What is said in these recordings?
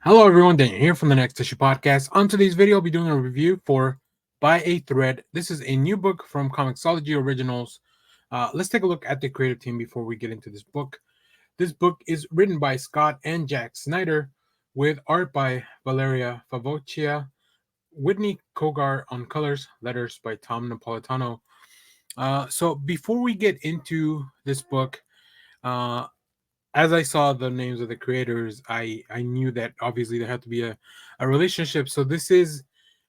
Hello everyone, Daniel here from the Next Issue Podcast. On today's video, I'll be doing a review for By a Thread. This is a new book from Comixology Originals. Let's take a look at the creative team before we get into this book. This book is written by Scott and Jack Snyder, with art by Valeria Favoccia, Whitney Cogar on colors, letters by Tom Napolitano. So before we get into this book, uh, as I saw the names of the creators, I knew that obviously there had to be a relationship. So this is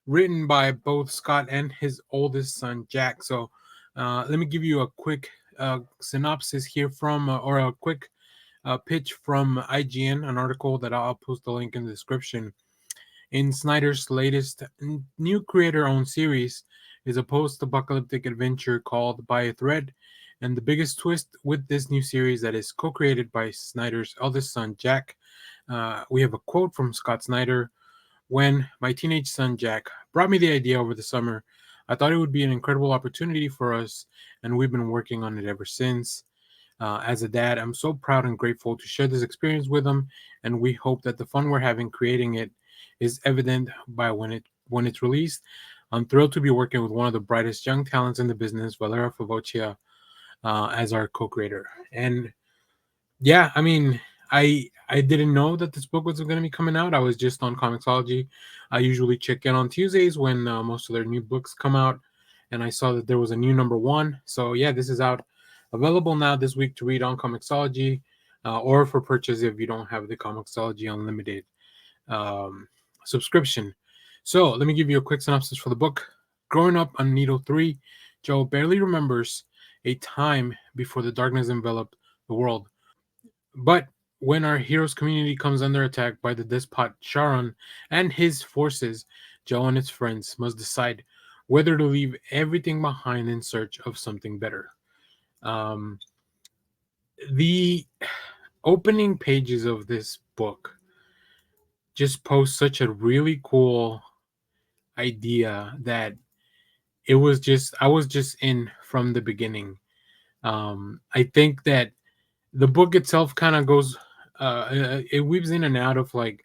written by both Scott and his oldest son Jack. So let me give you a quick synopsis here from or a quick pitch from IGN, an article that I'll post the link in the description. In Snyder's latest new creator-owned series is a post-apocalyptic adventure called By a Thread, and the biggest twist with this new series that is co-created by Snyder's eldest son, Jack. We have a quote from Scott Snyder. When my teenage son, Jack, brought me the idea over the summer, I thought it would be an incredible opportunity for us, and we've been working on it ever since. As a dad, I'm so proud and grateful to share this experience with him, and we hope that the fun we're having creating it is evident by when it's released. I'm thrilled to be working with one of the brightest young talents in the business, Valeria Favoccia, as our co-creator. And yeah, I mean, I didn't know that this book was going to be coming out. I was just on Comixology. I usually check in on Tuesdays when most of their new books come out, and I saw that there was a new number one. So yeah, this is out, available now this week to read on Comixology, or for purchase if you don't have the Comixology Unlimited um, subscription. So let me give you a quick synopsis for the book. Growing up on Needle 3, Joe barely remembers a time before the darkness enveloped the world. But when our hero's community comes under attack by the despot Charon and his forces, Joe and his friends must decide whether to leave everything behind in search of something better. Um, the opening pages of this book just post such a really cool idea that I was just in from the beginning. I think that the book itself kind of goes it weaves in and out of like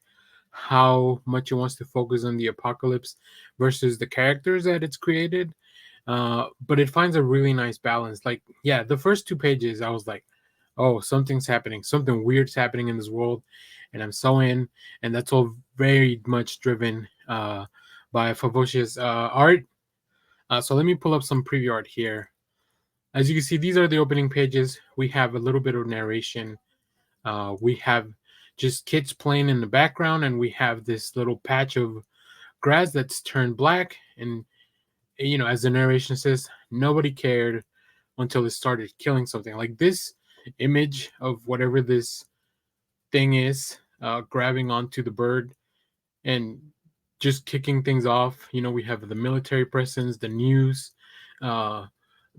how much it wants to focus on the apocalypse versus the characters that it's created, but it finds a really nice balance. Like, yeah, the first two pages I was like, oh, something's happening, something weird's happening in this world, and I'm so in. And that's all very much driven by Favocia's art. So let me pull up some preview art here. As you can see, these are the opening pages. We have a little bit of narration. We have just kids playing in the background, and we have this little patch of grass that's turned black. And, you know, as the narration says, nobody cared until it started killing something. Like this image of whatever this thing is, grabbing onto the bird and just kicking things off. You know, we have the military presence, the news, uh,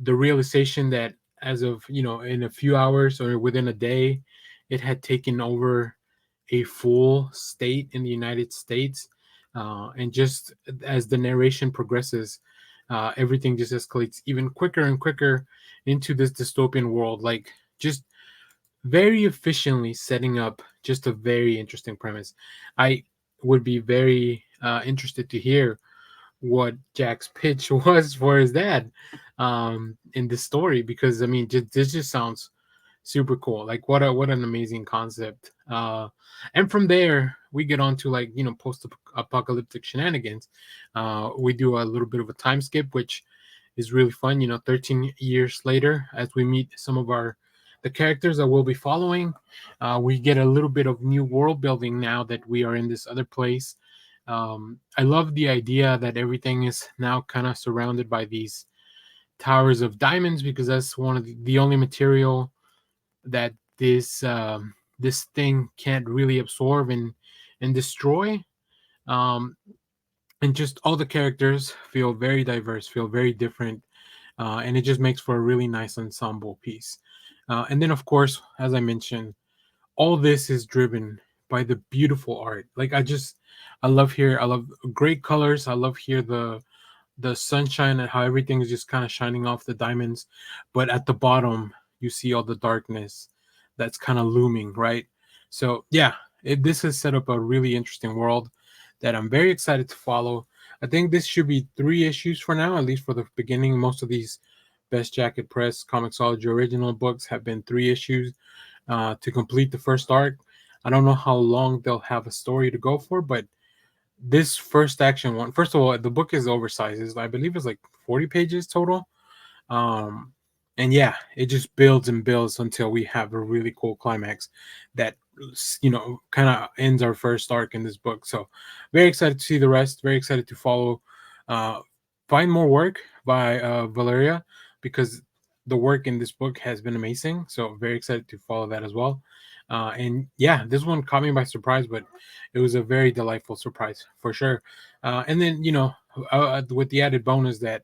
the realization that as of, you know, in a few hours or within a day, it had taken over a full state in the United States. And just as the narration progresses, everything just escalates even quicker and quicker into this dystopian world. Like, just very efficiently setting up just a very interesting premise. I would be very interested to hear what Jack's pitch was for his dad in this story, because I mean, this just sounds super cool. Like, what an amazing concept. And from there we get on to, like, you know, post-apocalyptic shenanigans. We do a little bit of a time skip, which is really fun. You know, 13 years later, as we meet some of the characters that we'll be following, we get a little bit of new world building now that we are in this other place. I love the idea that everything is now kind of surrounded by these towers of diamonds, because that's one of the only material that this thing can't really absorb and destroy. Um, and just all the characters feel very diverse, feel very different, and it just makes for a really nice ensemble piece. And then, of course, as I mentioned, all this is driven by the beautiful art. Like, I love great colors. I love here the sunshine and how everything is just kind of shining off the diamonds, but at the bottom you see all the darkness that's kind of looming, right? So yeah, this has set up a really interesting world that I'm very excited to follow. I think this should be 3 issues for now, at least for the beginning. Most of these Best Jackett Press Comixology original books have been 3 issues to complete the first arc. I don't know how long they'll have a story to go for, but this first action one, first of all, the book is oversized. I believe it's like 40 pages total. Um, and yeah, it just builds and builds until we have a really cool climax that kind of ends our first arc in this book. So very excited to see the rest. Very excited to follow, uh, find more work by Valeria, because the work in this book has been amazing. So very excited to follow that as well. And yeah, this one caught me by surprise, but it was a very delightful surprise for sure. And then with the added bonus that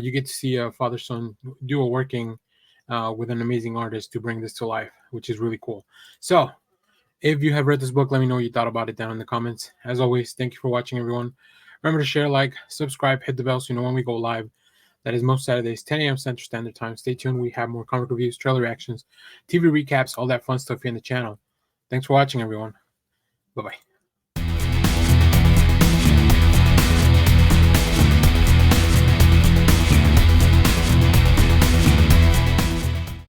you get to see a father son duo working with an amazing artist to bring this to life, which is really cool. So, if you have read this book, let me know what you thought about it down in the comments. As always, thank you for watching, everyone. Remember to share, like, subscribe, hit the bell so you know when we go live. That is most Saturdays, 10 a.m. Central Standard Time. Stay tuned. We have more comic reviews, trailer reactions, TV recaps, all that fun stuff here in the channel. Thanks for watching, everyone. Bye bye.